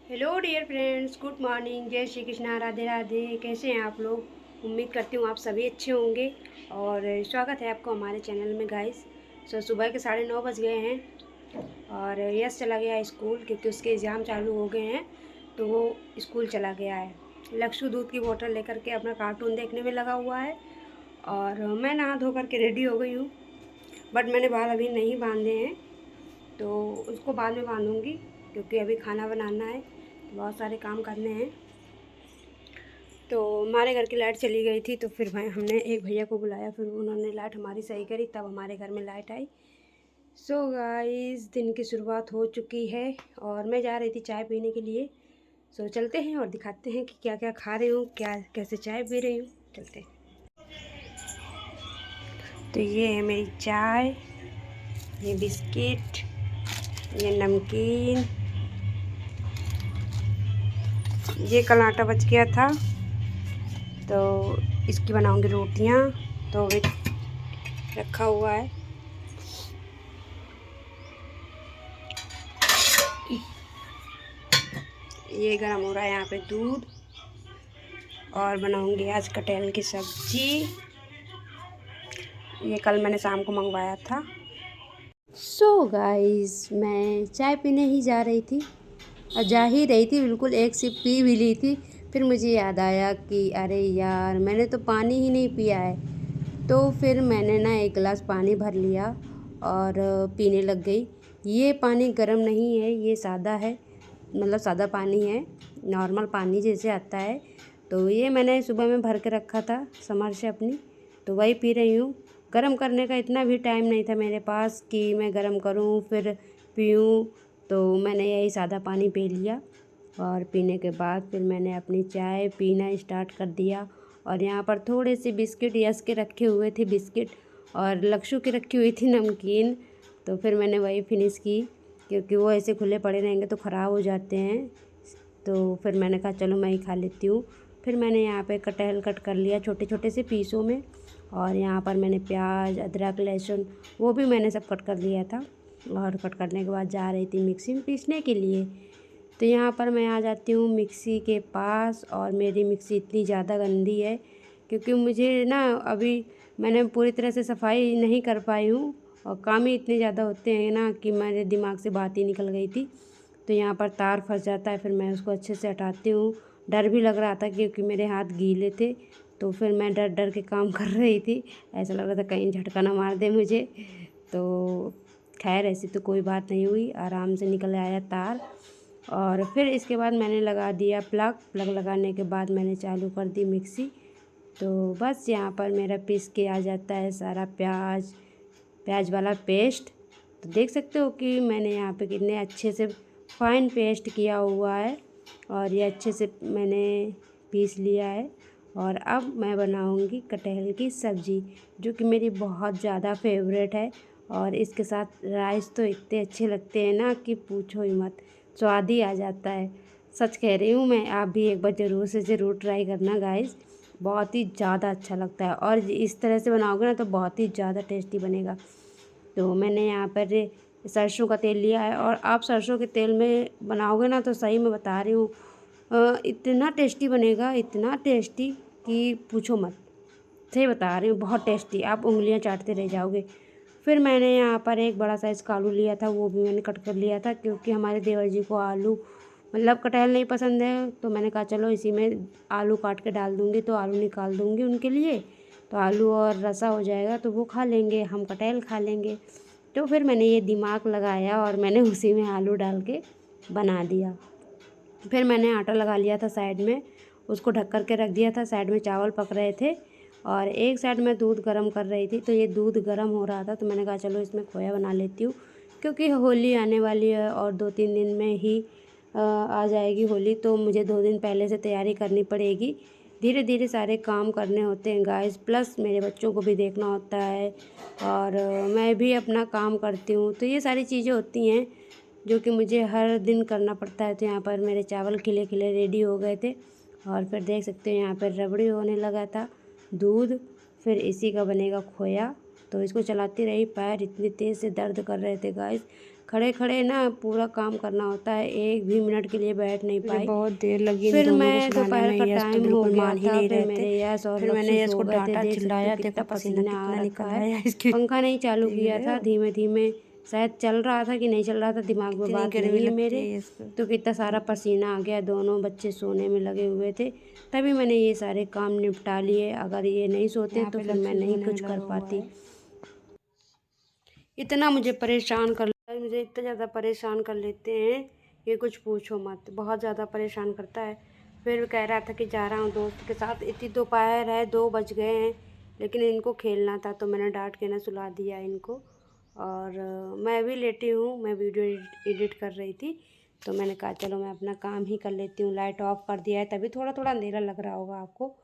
Hello dear friends, good morning, जय श्री कृष्णा, राधे राधे। कैसे हैं आप लोग? उम्मीद करती हूँ आप सभी अच्छे होंगे। और स्वागत है आपको हमारे चैनल में गाइस। सुबह के 9:30 बज गए हैं और यश चला गया है स्कूल क्योंकि उसके एग्ज़ाम चालू हो गए हैं, तो वो स्कूल चला गया है। लक्ष्य दूध की बोतल लेकर के अपना कार्टून देखने में लगा हुआ है और मैं नहा धो करके रेडी हो गई हूँ। बट मैंने बाल अभी नहीं बांधे हैं, तो उसको बाद में बांधूँगी क्योंकि अभी खाना बनाना है, बहुत सारे काम करने हैं। तो हमारे घर की लाइट चली गई थी, तो फिर हमने एक भैया को बुलाया, फिर उन्होंने लाइट हमारी सही करी, तब हमारे घर में लाइट आई। सो गाइस, दिन की शुरुआत हो चुकी है और मैं जा रही थी चाय पीने के लिए। सो चलते हैं और दिखाते हैं कि क्या क्या खा रही हूँ, क्या कैसे चाय पी रही हूँ। चलते हैं। तो ये है मेरी चाय, ये बिस्किट, ये नमकीन, ये कल आटा बच गया था तो इसकी बनाऊंगी रोटियां, तो वे रखा हुआ है। ये गरम हो रहा है यहाँ पे दूध, और बनाऊंगी आज कटहल की सब्जी। ये कल मैंने शाम को मंगवाया था। सो गाइस, मैं चाय पीने ही जा रही थी और जा ही रही थी, बिल्कुल एक सिप पी भी ली थी। फिर मुझे याद आया कि अरे यार, मैंने तो पानी ही नहीं पिया है। तो फिर मैंने ना एक गिलास पानी भर लिया और पीने लग गई। ये पानी गर्म नहीं है, ये सादा है, मतलब सादा पानी है, नॉर्मल पानी जैसे आता है। तो ये मैंने सुबह में भर के रखा था समर से अपनी, तो वही पी रही हूँ। गर्म करने का इतना भी टाइम नहीं था मेरे पास कि मैं गर्म करूँ फिर पीऊँ, तो मैंने यही सादा पानी पी लिया। और पीने के बाद फिर मैंने अपनी चाय पीना स्टार्ट कर दिया। और यहाँ पर थोड़े से बिस्किट यश के रखे हुए थे बिस्किट, और लक्षु की रखी हुई थी नमकीन, तो फिर मैंने वही फिनिश की क्योंकि वो ऐसे खुले पड़े रहेंगे तो ख़राब हो जाते हैं। तो फिर मैंने कहा चलो मैं ही खा लेती हूँ। फिर मैंने यहाँ पे कटहल कट कर लिया छोटे छोटे से पीसों में, और यहाँ पर मैंने प्याज, अदरक, लहसुन वो भी मैंने सब कट कर लिया था। और कट करने के बाद जा रही थी मिक्सी में पीसने के लिए। तो यहाँ पर मैं आ जाती हूँ मिक्सी के पास, और मेरी मिक्सी इतनी ज़्यादा गंदी है क्योंकि मुझे ना अभी मैंने पूरी तरह से सफाई नहीं कर पाई हूँ, और काम ही इतने ज़्यादा होते हैं ना कि मेरे दिमाग से बात ही निकल गई थी। तो यहाँ पर तार फंस जाता है, फिर मैं उसको अच्छे से हटाती हूँ। डर भी लग रहा था क्योंकि मेरे हाथ गीले थे, तो फिर मैं डर डर के काम कर रही थी। ऐसा लग रहा था कहीं झटका ना मार दे मुझे। तो खैर ऐसी तो कोई बात नहीं हुई, आराम से निकल आया तार। और फिर इसके बाद मैंने लगा दिया प्लग लगाने के बाद मैंने चालू कर दी मिक्सी। तो बस यहाँ पर मेरा पीस के आ जाता है सारा प्याज वाला पेस्ट। तो देख सकते हो कि मैंने यहाँ पे कितने अच्छे से फाइन पेस्ट किया हुआ है, और ये अच्छे से मैंने पीस लिया है। और अब मैं बनाऊंगी कटहल की सब्ज़ी, जो कि मेरी बहुत ज़्यादा फेवरेट है। और इसके साथ राइस तो इतने अच्छे लगते हैं ना कि पूछो ही मत, स्वाद ही आ जाता है। सच कह रही हूँ मैं, आप भी एक बार ज़रूर ट्राई करना गाइस, बहुत ही ज़्यादा अच्छा लगता है। और इस तरह से बनाओगे ना तो बहुत ही ज़्यादा टेस्टी बनेगा। तो मैंने यहाँ पर सरसों का तेल लिया है, और आप सरसों के तेल में बनाओगे ना तो सही में बता रही हूँ, इतना टेस्टी बनेगा, इतना टेस्टी कि पूछो मत। सही बता रही हूँ, बहुत टेस्टी, आप उंगलियां चाटते रह जाओगे। फिर मैंने यहाँ पर एक बड़ा साइज़ का आलू लिया था, वो भी मैंने कट कर लिया था क्योंकि हमारे देवर जी को आलू मतलब कटहल नहीं पसंद है। तो मैंने कहा चलो इसी में आलू काट के डाल दूँगी, तो आलू निकाल दूँगी उनके लिए, तो आलू और रसा हो जाएगा तो वो खा लेंगे, हम कटहल खा लेंगे। तो फिर मैंने ये दिमाग लगाया और मैंने उसी में आलू डाल के बना दिया। फिर मैंने आटा लगा लिया था साइड में, उसको ढक कर के रख दिया था। साइड में चावल पक रहे थे और एक साइड में दूध गर्म कर रही थी। तो ये दूध गर्म हो रहा था तो मैंने कहा चलो इसमें खोया बना लेती हूँ, क्योंकि होली आने वाली है और 2-3 दिन में ही आ जाएगी होली, तो मुझे 2 दिन पहले से तैयारी करनी पड़ेगी। धीरे धीरे सारे काम करने होते हैं गाइस, प्लस मेरे बच्चों को भी देखना होता है, और मैं भी अपना काम करती हूँ। तो ये सारी चीज़ें होती हैं जो कि मुझे हर दिन करना पड़ता है। तो यहाँ पर मेरे चावल खिले खिले रेडी हो गए थे, और फिर देख सकते हो यहाँ पर रबड़ी होने लगा था दूध। फिर इसी का बनेगा खोया। तो इसको चलाती रही, पैर इतनी तेज़ से दर्द कर रहे थे गाइस, खड़े खड़े ना पूरा काम करना होता है, एक भी मिनट के लिए बैठ नहीं पाई। बहुत देर लगी फिर दोनों मैं को सुलाने दोपहर में। का यश तो टाइम हो बिल्कुल गया मान ही था। नहीं फिर रहे थे। मेरे यश और फिर मैंने लक्ष्य यश सो को गए थे। डांटा, देख सकते चिल्लाया, हो देखो कितना पसीना पसीना आ कितना रखा निकल है। आया इसके। पंखा नहीं चालू देख किया रहे था, हो धीमे धीमे शायद चल रहा था कि नहीं चल रहा था, दिमाग में कितनी बात गर्मी नहीं है लगती मेरे। है इसको। तो कितना सारा पसीना आ गया, दोनों बच्चे सोने में लगे हुए थे, तभी मैंने ये सारे काम निपटा लिए। अगर ये नहीं सोते यहाँ तो पे फिर मैं लक्ष्य नहीं सोने में कुछ कर लगा हुआ पाती। है। इतना मुझे परेशान कर मुझे इतना ज़्यादा परेशान कर लेते हैं कि कुछ पूछो मत, बहुत ज़्यादा परेशान करता है। फिर कह रहा था कि जा रहा हूँ दोस्त के साथ। इतनी दोपहर है, 2 बज गए हैं, लेकिन इनको खेलना था तो मैंने डांट के ना सुला दिया इनको। और मैं भी लेटी हूँ, मैं वीडियो एडिट कर रही थी, तो मैंने कहा चलो मैं अपना काम ही कर लेती हूँ। लाइट ऑफ कर दिया है, तभी थोड़ा थोड़ा अंधेरा लग रहा होगा आपको,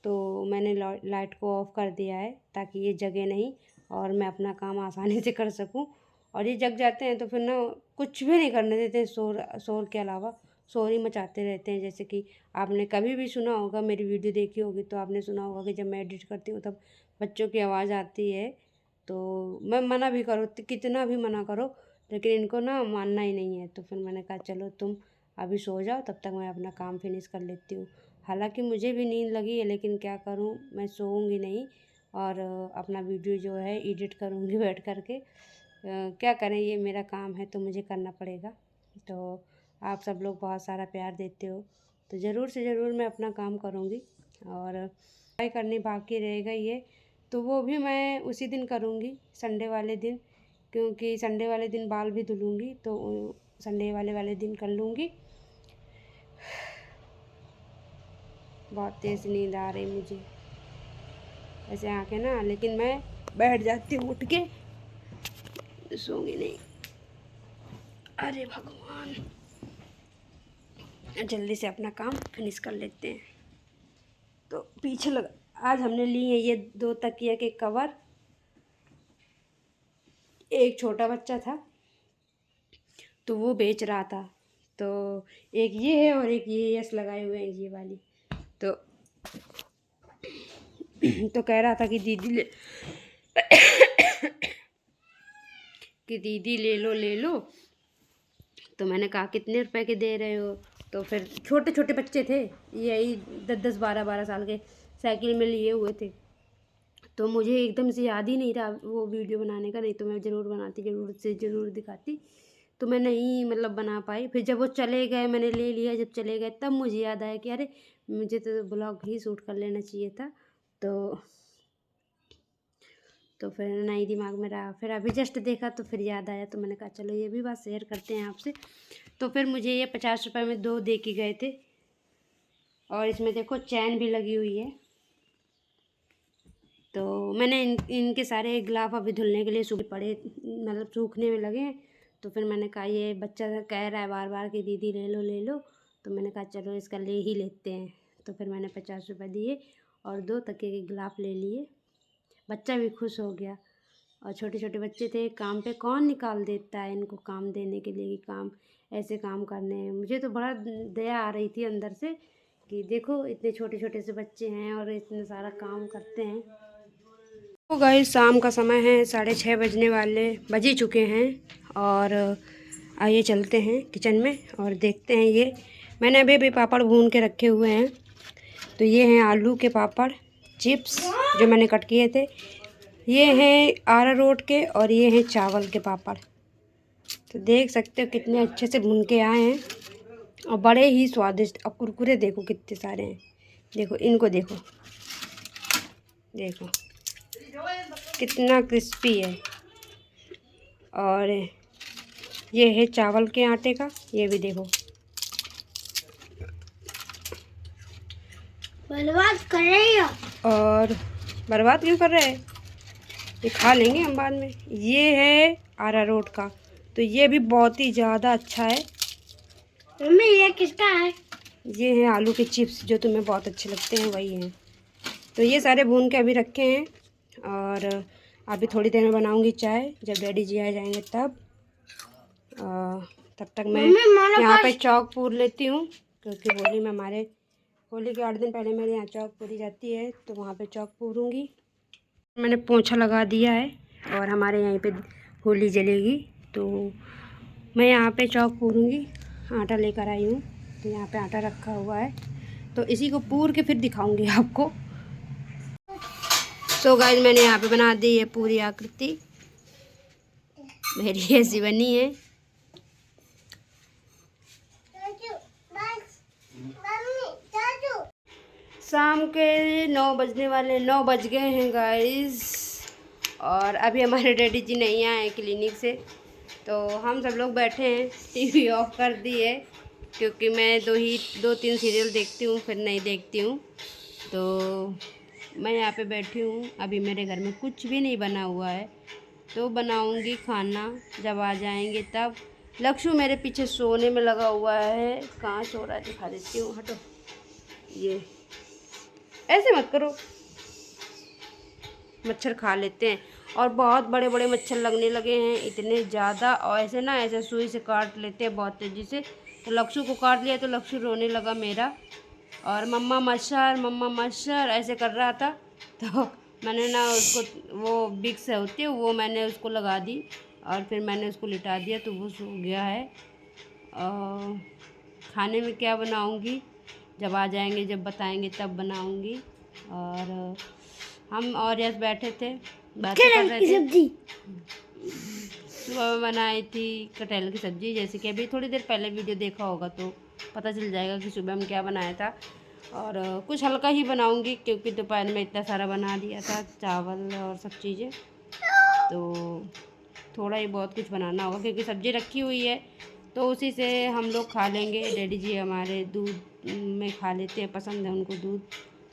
तो मैंने लाइट को ऑफ़ कर दिया है ताकि ये जगे नहीं और मैं अपना काम आसानी से कर सकूं। और ये जग जाते हैं तो फिर ना कुछ भी नहीं करने देते, शोर शोर के अलावा शोर ही मचाते रहते हैं। जैसे कि आपने कभी भी सुना होगा, मेरी वीडियो देखी होगी तो आपने सुना होगा कि जब मैं एडिट करती हूँ तब बच्चों की आवाज़ आती है, तो मैं मना भी करो, कितना भी मना करो, लेकिन इनको ना मानना ही नहीं है। तो फिर मैंने कहा चलो तुम अभी सो जाओ, तब तक मैं अपना काम फिनिश कर लेती हूँ। हालांकि मुझे भी नींद लगी है, लेकिन क्या करूँ, मैं सोऊंगी नहीं और अपना वीडियो जो है एडिट करूँगी बैठ कर के। क्या करें, ये मेरा काम है तो मुझे करना पड़ेगा। तो आप सब लोग बहुत सारा प्यार देते हो, तो ज़रूर से ज़रूर मैं अपना काम करूँगी। और ट्राई करनी बाकी रहेगा ये, तो वो भी मैं उसी दिन करूँगी, संडे वाले दिन, क्योंकि संडे वाले दिन बाल भी धुलूँगी, तो संडे वाले दिन कर लूँगी। बहुत तेज़ नींद आ रही मुझे, ऐसे आके ना, लेकिन मैं बैठ जाती हूँ उठ के, सोऊंगी नहीं। अरे भगवान, जल्दी से अपना काम फिनिश कर लेते हैं। तो पीछे लगा, आज हमने ली है ये 2 तकिया के कवर। एक छोटा बच्चा था तो वो बेच रहा था, तो एक ये है और एक ये यस लगाए हुए हैं ये वाली। तो तो कह रहा था कि दीदी ले लो। तो मैंने कहा कितने रुपए के दे रहे हो? तो फिर छोटे छोटे बच्चे थे, यही 10-10 12-12 साल के, साइकिल में लिए हुए थे। तो मुझे एकदम से याद ही नहीं रहा वो वीडियो बनाने का, नहीं तो मैं ज़रूर बनाती, ज़रूर दिखाती। तो मैं नहीं मतलब बना पाई। फिर जब वो चले गए, मैंने ले लिया, जब चले गए तब मुझे याद आया कि अरे मुझे तो ब्लॉग ही शूट कर लेना चाहिए था। तो फिर नहीं दिमाग में रहा, फिर अभी जस्ट देखा तो फिर याद आया, तो मैंने कहा चलो ये भी बात शेयर करते हैं आपसे। तो फिर मुझे ये 50 रुपये में 2 दे के गए थे, और इसमें देखो चैन भी लगी हुई है। तो मैंने इनके सारे गिलाफ अभी धुलने के लिए सूख पड़े, मतलब सूखने में लगे हैं। तो फिर मैंने कहा ये बच्चा कह रहा है बार बार कि दीदी ले लो, तो मैंने कहा चलो इसका ले ही लेते हैं। तो फिर मैंने 50 रुपये दिए और 2 तकिए के गिलाफ ले लिए। बच्चा भी खुश हो गया, और छोटे छोटे बच्चे थे, काम पे कौन निकाल देता है इनको काम देने के लिए कि काम ऐसे काम करने हैं। मुझे तो बड़ा दया आ रही थी अंदर से कि देखो इतने छोटे छोटे से बच्चे हैं और इतना सारा काम करते हैं। तो गाइस शाम का समय है, 6:30 बज ही चुके हैं। और आइए चलते हैं किचन में और देखते हैं। ये मैंने अभी पापड़ भून के रखे हुए हैं। तो ये हैं आलू के पापड़ चिप्स जो मैंने कट किए थे, ये हैं अरारोट के, और ये हैं चावल के पापड़। तो देख सकते हो कितने अच्छे से भून के आए हैं और बड़े ही स्वादिष्ट। अब कुरकुरे देखो कितने सारे हैं, देखो इनको देखो, देखो कितना क्रिस्पी है। और ये है चावल के आटे का, ये भी देखो। बर्बाद कर रहे हो? और बर्बाद क्यों कर रहे हैं, ये खा लेंगे हम बाद में। ये है अरारोट का, तो ये भी बहुत ही ज़्यादा अच्छा है। मम्मी ये किसका है? ये है आलू के चिप्स जो तुम्हें बहुत अच्छे लगते हैं, वही हैं। तो ये सारे भून के अभी रखे हैं, और अभी थोड़ी देर में बनाऊंगी चाय, जब डैडी जी आ जाएंगे तब। तब तक मैं यहाँ पे चौक पूर लेती हूँ, क्योंकि होली में होली के 8 दिन पहले मेरे यहाँ चौक पूरी जाती है, तो वहाँ पे चौक पूरूँगी। मैंने पोंछा लगा दिया है और हमारे यहीं पे होली जलेगी। तो मैं यहाँ पे चौक पूरूँगी, आटा लेकर आई हूँ, तो यहाँ पे आटा रखा हुआ है, तो इसी को पूर के फिर दिखाऊंगी आपको। सो गाइस मैंने यहाँ पे बना दी है पूरी आकृति, मेरी ऐसी बनी है। शाम के 9 बजने वाले, 9 बज गए हैं गाइस, और अभी हमारे डैडी जी नहीं आए हैं क्लिनिक से, तो हम सब लोग बैठे हैं। टीवी ऑफ कर दी है क्योंकि मैं 2-3 सीरियल देखती हूँ, फिर नहीं देखती हूँ, तो मैं यहाँ पे बैठी हूँ। अभी मेरे घर में कुछ भी नहीं बना हुआ है, तो बनाऊँगी खाना जब आ जाएंगे तब। लक्ष्य मेरे पीछे सोने में लगा हुआ है, कहाँ सो रहा है दिखा देती हूँ, हटो, ये ऐसे मत करो, मच्छर खा लेते हैं, और बहुत बड़े बड़े मच्छर लगने लगे हैं, इतने ज़्यादा, और ऐसे ना ऐसे सुई से काट लेते हैं बहुत तेज़ी से। तो लक्ष्य को काट लिया तो लक्ष्य रोने लगा मेरा, और मम्मा मच्छर ऐसे कर रहा था, तो मैंने ना उसको वो विक्स होती है वो मैंने उसको लगा दी, और फिर मैंने उसको लिटा दिया, तो वो सो गया है। और खाने में क्या बनाऊंगी जब आ जाएंगे, जब बताएंगे तब बनाऊंगी। और हम और यस बैठे थे, बातें कर रहे थे। सब्जी सुबह में बनाई थी कटहल की सब्ज़ी, जैसे कि अभी थोड़ी देर पहले वीडियो देखा होगा तो पता चल जाएगा कि सुबह में क्या बनाया था। और कुछ हल्का ही बनाऊंगी क्योंकि दोपहर में इतना सारा बना दिया था, चावल और सब चीज़ें, तो थोड़ा ही बहुत कुछ बनाना होगा क्योंकि सब्ज़ी रखी हुई है, तो उसी से हम लोग खा लेंगे। डैडी जी हमारे दूध में खा लेते हैं, पसंद है उनको दूध,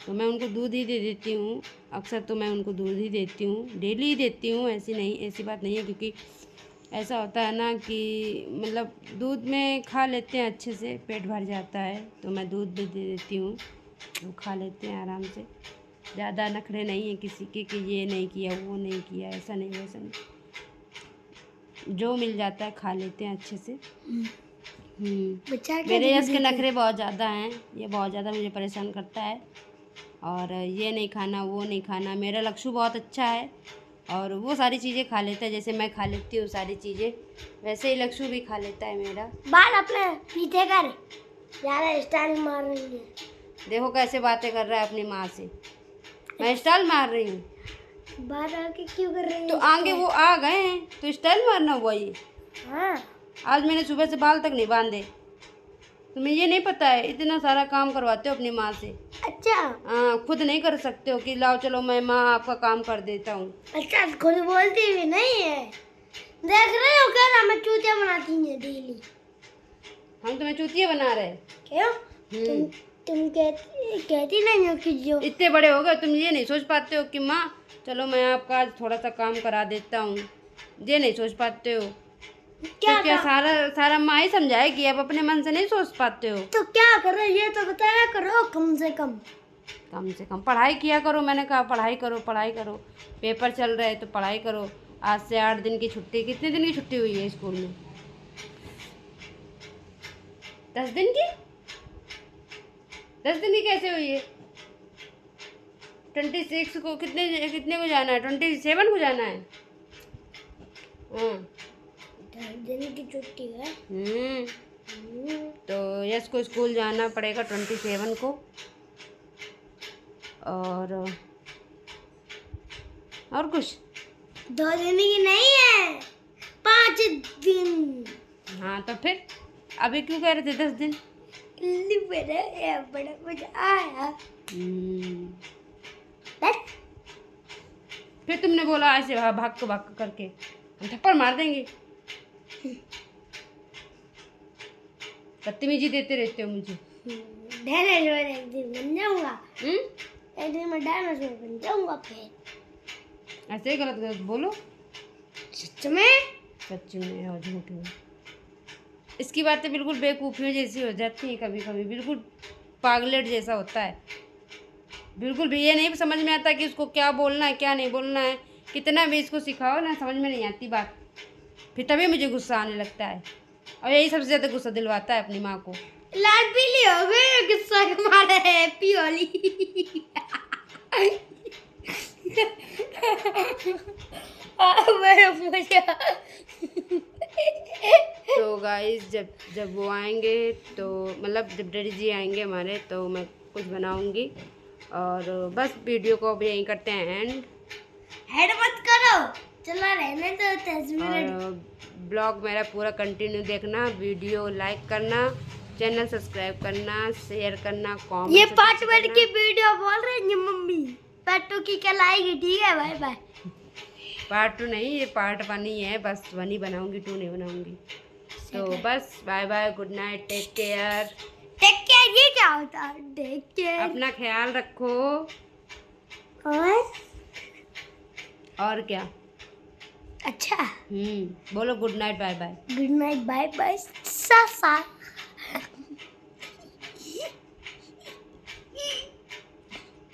तो मैं उनको दूध ही दे देती हूँ। अक्सर तो मैं उनको दूध ही देती हूँ, डेली ही देती हूँ, ऐसी बात नहीं है, क्योंकि ऐसा होता है ना कि मतलब दूध में खा लेते हैं अच्छे से, पेट भर जाता है, तो मैं दूध दे देती हूँ, वो खा लेते हैं आराम से। ज़्यादा नखरे नहीं है किसी के कि ये नहीं किया वो नहीं किया, ऐसा नहीं, जो मिल जाता है खा लेते हैं अच्छे से। मेरे यश के नखरे बहुत ज़्यादा हैं, ये बहुत ज़्यादा मुझे परेशान करता है, और ये नहीं खाना वो नहीं खाना। मेरा लक्ष्य बहुत अच्छा है और वो सारी चीज़ें खा लेता है, जैसे मैं खा लेती हूँ सारी चीज़ें, वैसे ही लक्ष्य भी खा लेता है मेरा। बाल अपने पीछे कर, ज़्यादा स्टाइल मार रही है, देखो कैसे बातें कर रहा है अपनी माँ से। मैं स्टाइल मार रही हूँ? बाल आगे क्यों कर रही है? तो आगे वो आ गए हैं तो स्टाइल मारना हुआ ये। हाँ, आज मैंने सुबह से बाल तक नहीं बांधे, तुम्हें ये नहीं पता है? इतना सारा काम करवाते हो अपनी माँ से। अच्छा, हाँ, खुद नहीं कर सकते हो कि लाओ चलो मैं माँ आपका काम कर देता हूँ। अच्छा, खुद बोलती भी नहीं है, देख रहे हो क्या मैं चूतिया बनाती है डेली। हम तुम्हें चूतिया बना रहे? क्यों? तुम कहती नहीं हो कि जो इतने बड़े हो गए तुम ये नहीं सोच पाते हो कि माँ चलो मैं आपका आज थोड़ा सा काम करा देता हूँ, ये नहीं सोच पाते हो? क्या सारा माँ ही समझाएगी, अब अपने मन से नहीं सोच पाते हो? तो क्या करो ये तो बताया करो, कम से कम पढ़ाई किया करो। मैंने कहा पढ़ाई करो, पेपर चल रहे हैं तो पढ़ाई करो। आज से 8 दिन की छुट्टी, कितने दिन की छुट्टी हुई है स्कूल में? 10 दिन की? 10 दिन की कैसे हुई है? 26 को कितने को जाना है? 27 को जाना है। 10 दिन की छुट्टी है। तो यस को स्कूल जाना पड़ेगा 27 को, और कुछ 2 दिन की नहीं है, 5 दिन। हाँ तो फिर अभी क्यों कह रहे थे 10 दिन? बड़ा मजा आया। फिर तुमने बोला ऐसे भाग करके, हम थप्पड़ मार देंगे। बदतमीजी देते रहते हो मुझे। डायनासोर एक दिन बन जाऊंगा। एक दिन मैं डायनासोर बन जाऊंगा फिर। ऐसे ही गलत बोलो। सच में और झूठ में। इसकी बातें बिल्कुल बेवकूफ़ियों जैसी हो जाती हैं कभी कभी, बिल्कुल पागलेट जैसा होता है। बिल्कुल भी ये नहीं समझ में आता कि उसको क्या बोलना है क्या नहीं बोलना है। कितना भी इसको सिखाओ ना, समझ में नहीं आती बात, फिर तभी मुझे गुस्सा आने लगता है, और यही सबसे ज़्यादा गुस्सा दिलवाता है अपनी माँ को। लाल पीली हो गई गुस्सा के मारे, हैप्पी होली। तो गाइस जब वो आएंगे तो मतलब जब डैडी जी आएंगे हमारे तो मैं कुछ बनाऊंगी। और बस वीडियो को अब यहीं करते हैं हेड मत करो, चला रहने दो तस्वीर। और ब्लॉग मेरा पूरा कंटिन्यू देखना, वीडियो लाइक करना, चैनल सब्सक्राइब करना, शेयर करना, कमेंट। ये पार्ट 1 की वीडियो बोल रही है मम्मी, पार्ट 2 की कल आएगी, ठीक है? Bye bye. पार्ट 2 नहीं, ये पार्ट 1 ही है, बस 1 ही बनाऊंगी, 2 नहीं बनाऊंगी। तो बस bye bye, good night, take care. Take care ये क्या होता है? Take care. अपना ख्याल रखो। और क्या? अच्छा, बोलो good night, bye bye. Good night, bye bye, सासा।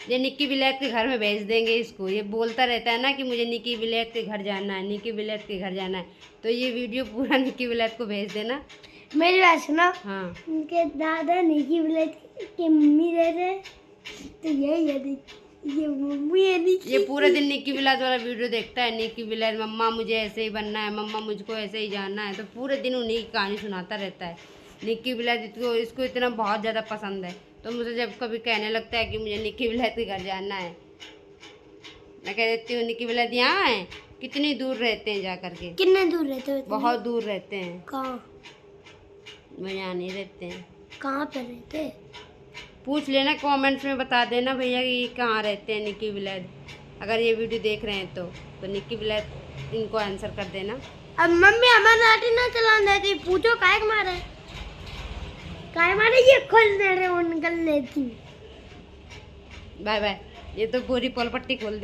ये निक्की विलायत के घर में भेज देंगे इसको, ये बोलता रहता है ना कि मुझे निक्की विलायत के घर जाना है, निक्की विलायत के घर जाना है। तो ये वीडियो पूरा निक्की विलायत को भेज देना। मेरी बात सुनो। हाँ, उनके दादा निकी विलेज के मम्मी रहते हैं, तो ये मम्मी है निकी। ये पूरे दिन निक्की विलायत वाला वीडियो देखता है। निक्की विलायत, मम्मा मुझे ऐसे ही बनना है, मम्मा मुझको ऐसे ही जानना है, तो पूरे दिन उन्हीं की कहानी सुनाता रहता है। निक्की विलायत इसको इतना बहुत ज़्यादा पसंद है, तो मुझे जब कभी कहने लगता है कि मुझे निक्की विलायत के घर जाना है, मैं कह देती हूँ निक्की विलायत यहाँ है। कितनी दूर रहते हैं जा करके? कितने दूर रहते हो? बहुत दूर रहते हैं। कहाँ? वो यहाँ नहीं रहते हैं। कहाँ पे रहते? पूछ लेना, कमेंट्स में बता देना भैया कि ये कहाँ रहते हैं निक्की विलायत। अगर ये वीडियो देख रहे हैं तो निक्की विलायत इनको आंसर कर देना। अब मम्मी हमारे लाठी ना चलाने देती, पूछो काहे मारे? काहे मारे? ये खोल दे रहे, वो निकल लेती। Bye bye. ये तो पूरी पलपट्टी खोल दे।